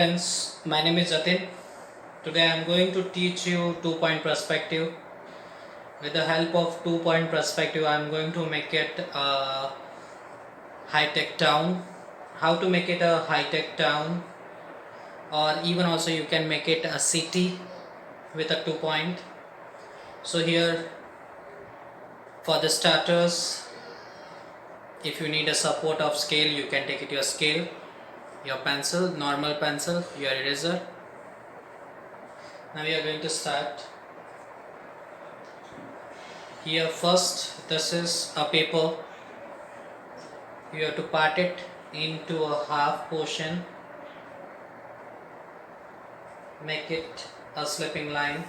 friends, my name is Jatin. Today I am going to teach you two-point perspective. With the help of two-point perspective, I am going to make it a high-tech town. How to make it a high-tech town, or even also you can make it a city with a two-point. So here, for the starters, if you need a support of scale, you can take it your scale, your pencil, normal pencil, your eraser. Now we are going to start. Here first, this is a paper. You have to part it into a half portion, make it a slipping line.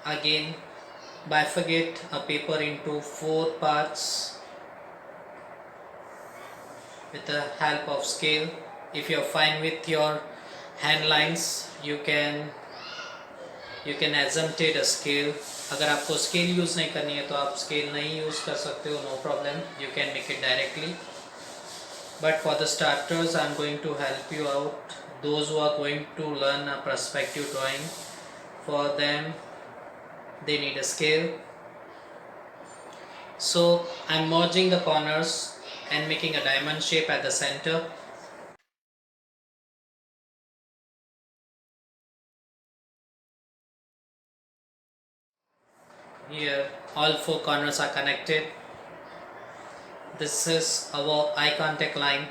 Again, bifurcate a paper into 4 parts with the help of scale. If you are fine with your hand lines, you can assumptate a scale. अगर आपको scale use नहीं करनी है तो आप scale नहीं use कर सकते हो, no problem, you can make it directly. But for the starters, I am going to help you out. Those who are going to learn a perspective drawing, for them they need a scale. So I am merging the corners and making a diamond shape at the center. Here all 4 corners are connected. This is our eye contact line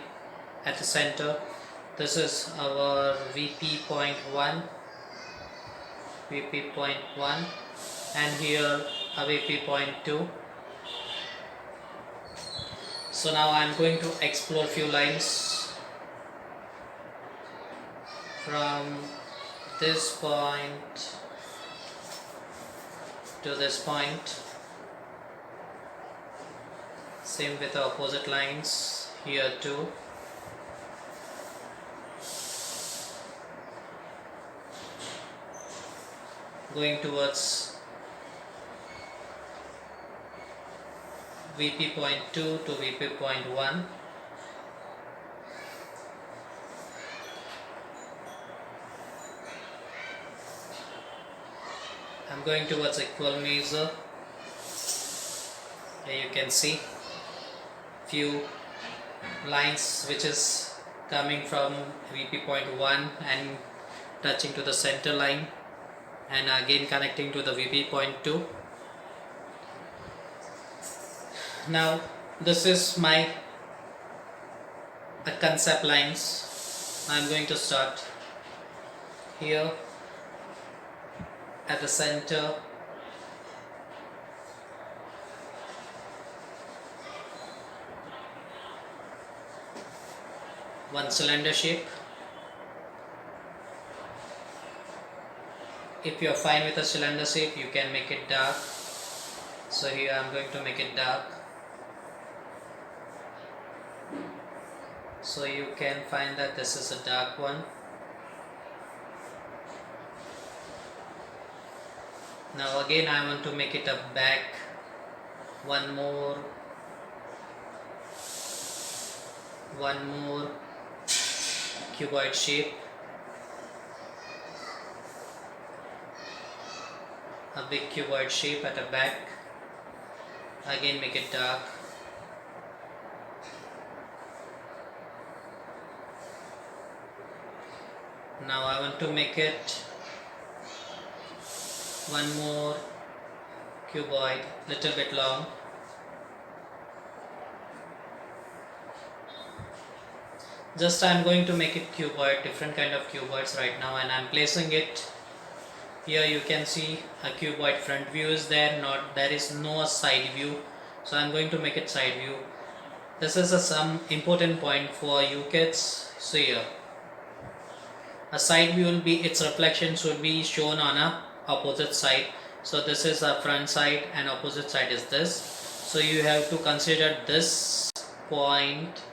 at the center. This is our VP point 1, and here a VP point 2. So now I am going to explore few lines from this point to this point. Same with the opposite lines here too. Going towards VP point 2 to VP point 1. I'm going towards equal measure. Here you can see few lines which is coming from VP point 1 and touching to the center line, and again connecting to the VP point 2. Now this is my concept lines. I am going to start here at the center. One cylinder shape. If you are fine with a cylinder shape, you can make it dark. So here I am going to make it dark. So you can find that this is a dark one. Now again I want to make it a back. One more cuboid shape. A big cuboid shape at the back. Again make it dark. Now I want to make it one more cuboid, little bit long. Just I am going to make it cuboid, different kind of cuboids right now, and I am placing it here. You can see a cuboid front view is there, there is no side view, so I am going to make it side view. This is some important point for you kids. So here a side view will be, its reflections will be shown on a opposite side. So this is a front side and opposite side is this. So you have to consider this point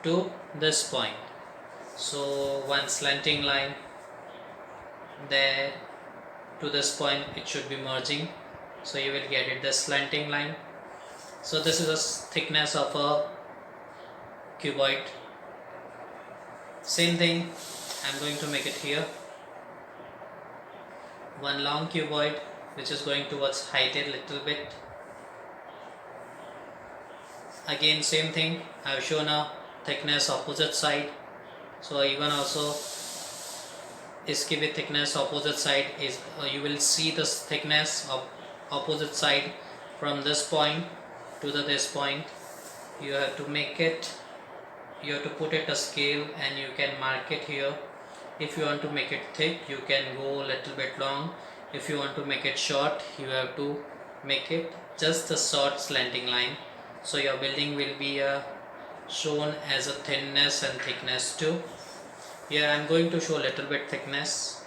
to this point. So one slanting line there to this point, it should be merging, so you will get it, the slanting line. So this is a thickness of a cuboid. Same thing, I'm going to make it here. One long cuboid which is going towards height a little bit. Again same thing, I have shown a thickness opposite side, so even also इसकी भी thickness opposite side is you will see the thickness of opposite side from this point to this point. You have to make it, you have to put it a scale and you can mark it here. If you want to make it thick, you can go a little bit long. If you want to make it short, you have to make it just a short slanting line. So your building will be shown as a thinness and thickness too. Here I am going to show a little bit thickness.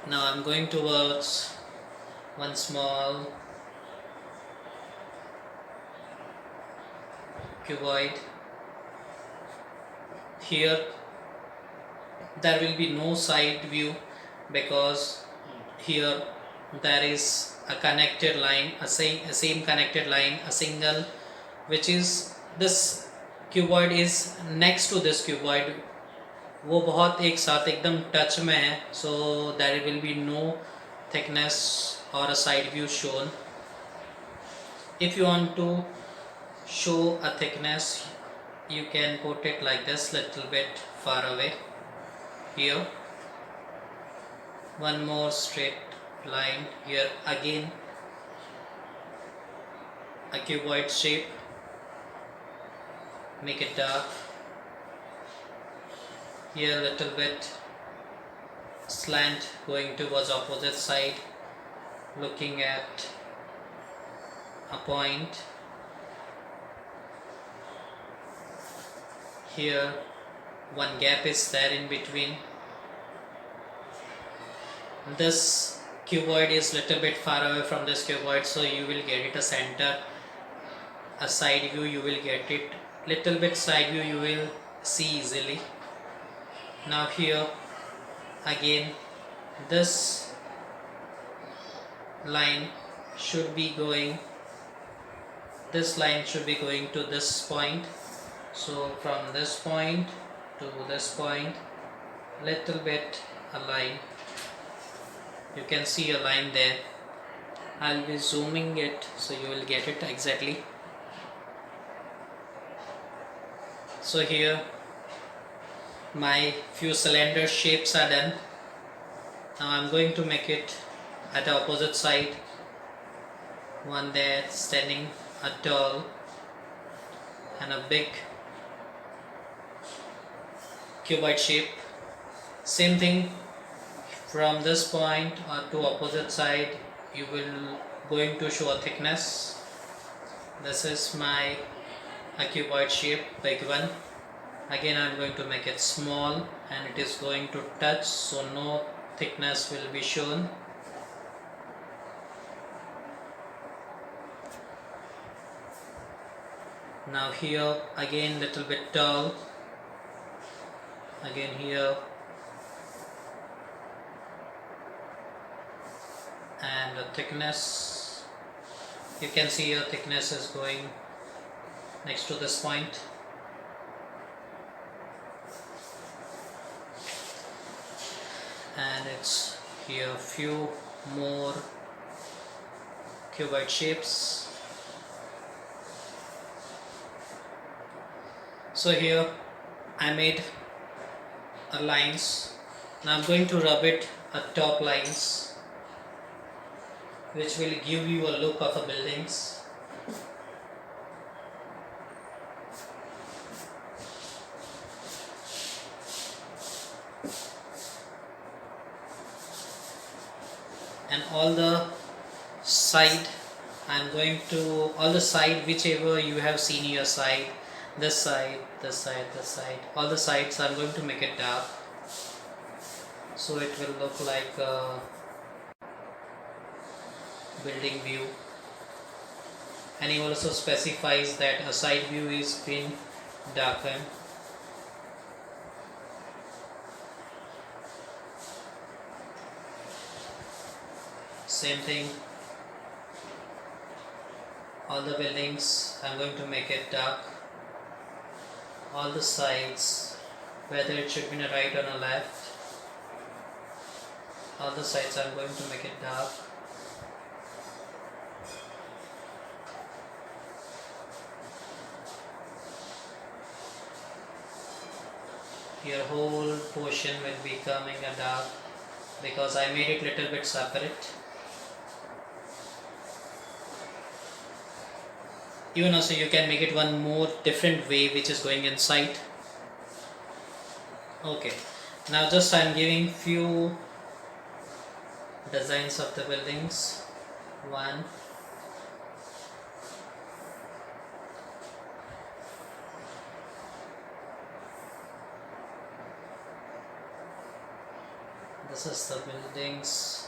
Now I am going towards one small cuboid. Here there will be no side view because here there is a connected line, a same connected line, a single, which is this cuboid is next to this cuboid. वो बहुत एक साथ एकदम touch में है, so there will be no thickness or a side view shown. If you want to show a thickness, you can put it like this, little bit far away. Here one more straight line. Here again a cuboid shape, make it dark. Here a little bit slant going towards opposite side, looking at a point. Here one gap is there in between. This cuboid is little bit far away from this cuboid, so you will get it a center, a side view you will get it, little bit side view you will see easily. Now here again this line should be going, this line should be going to this point. So from this point to this point, little bit a line, you can see a line there. I'll be zooming it so you will get it exactly. So here my few cylinder shapes are done. Now I'm going to make it at the opposite side. One there standing a tall and a big cuboid shape. Same thing from this point to opposite side, you will going to show a thickness. This is my a cuboid shape, big one. Again I am going to make it small and it is going to touch, so no thickness will be shown. Now here again little bit tall, again here, and the thickness, you can see your thickness is going next to this point. And it's here a few more cuboid shapes. So here I made a lines. Now I'm going to rub it at top lines, which will give you a look of a buildings. And all the side, I'm going to, all the side whichever you have seen your side, this side, this side, this side, all the sides I'm going to make it dark, so it will look like a building view. And he also specifies that a side view is been darkened. Same thing all the buildings I'm going to make it dark. All the sides, whether it should be on a right or a left, all the sides I'm going to make it dark. Your whole portion will be coming a dark because I made it little bit separate. Even also you can make it one more different way which is going inside. Okay, now just I'm giving few designs of the buildings. One, this is the buildings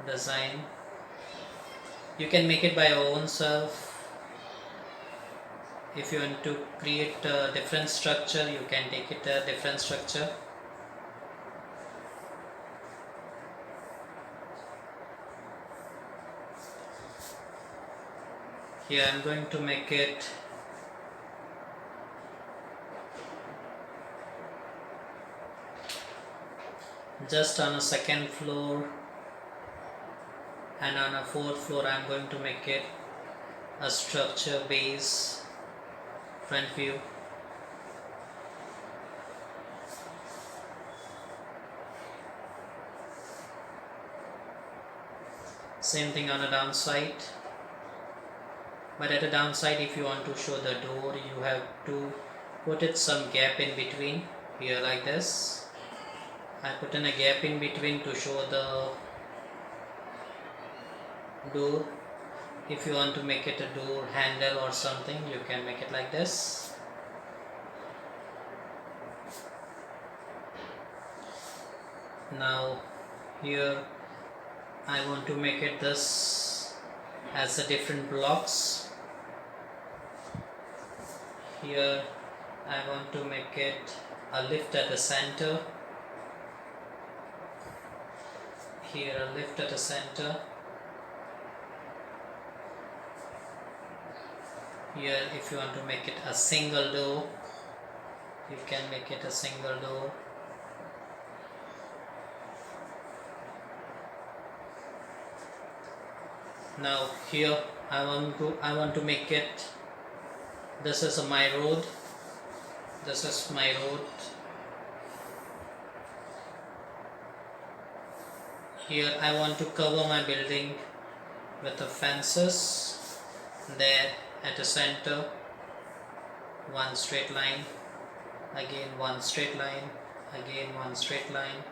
design. You can make it by your own self. If you want to create a different structure, you can take it a different structure. Here I am going to make it just on a second floor, and on a fourth floor I am going to make it a structure base front view. Same thing on the downside, but at the downside if you want to show the door, you have to put it some gap in between. Here like this, I put in a gap in between to show the door. If you want to make it a door handle or something, you can make it like this. Now here I want to make it this as a different blocks. Here I want to make it a lift at the center. Here a lift at the center. Here if you want to make it a single door, you can make it a single door. Now here I want to make it, this is my road, this is my road. Here I want to cover my building with the fences. There at the center, one straight line, again one straight line, again one straight line.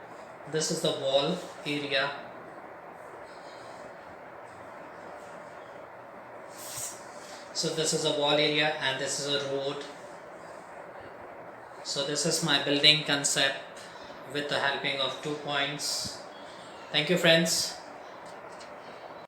This is the wall area. So this is a wall area and this is a road. So this is my building concept with the helping of 2 points. Thank you friends.